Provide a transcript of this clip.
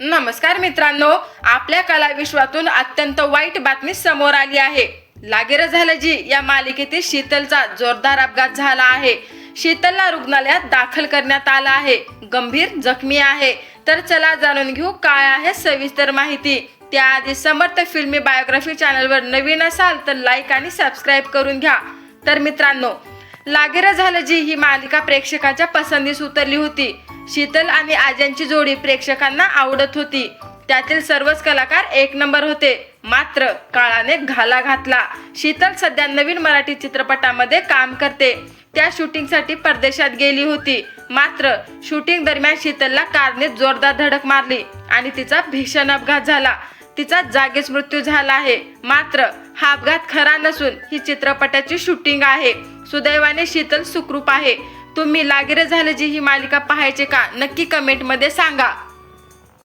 नमस्कार मित्रांनो, आपल्या कला विश्वातून अत्यंत वाईट बातमी समोर आली आहे। लागेर झालं जी या मालिकेतील शीतलचा जोरदार अपघात झाला आहे। शीतलला रुग्णालयात दाखल करण्यात आला आहे, गंभीर जखमी आहे। तर चला जाणून घेऊ काय आहे सविस्तर माहिती। त्याआधी समर्थ फिल्मी बायोग्राफी चॅनलवर नवीन असाल तर लाईक आणि सबस्क्राइब करून घ्या। तर मित्रांनो, लागेर झालं जी ही मालिका प्रेक्षकांच्या पसंतीस उतरली होती। शीतल आणि आज्यांची जोडी प्रेक्षकांना आवडत होती। त्यातील सर्वच कलाकार एक नंबर होते। मात्र काळाने घाला घातला। शीतल सध्या नवीन मराठी चित्रपटामध्ये काम करते। त्या शूटिंगसाठी परदेशात गेली होती। मात्र शूटिंग दरम्यान शीतलला कारने जोरदार धडक मारली आणि तिचा भीषण अपघात झाला। तिचा जागीच मृत्यू झाला आहे। मात्र हा अपघात खरा नसून ही चित्रपटाची शूटिंग आहे। सुदैवाने शीतल सुखरूप आहे। तुम्ही लागेर झालं जी ही मालिका पाहायचे का नक्की कमेंट मध्ये सांगा।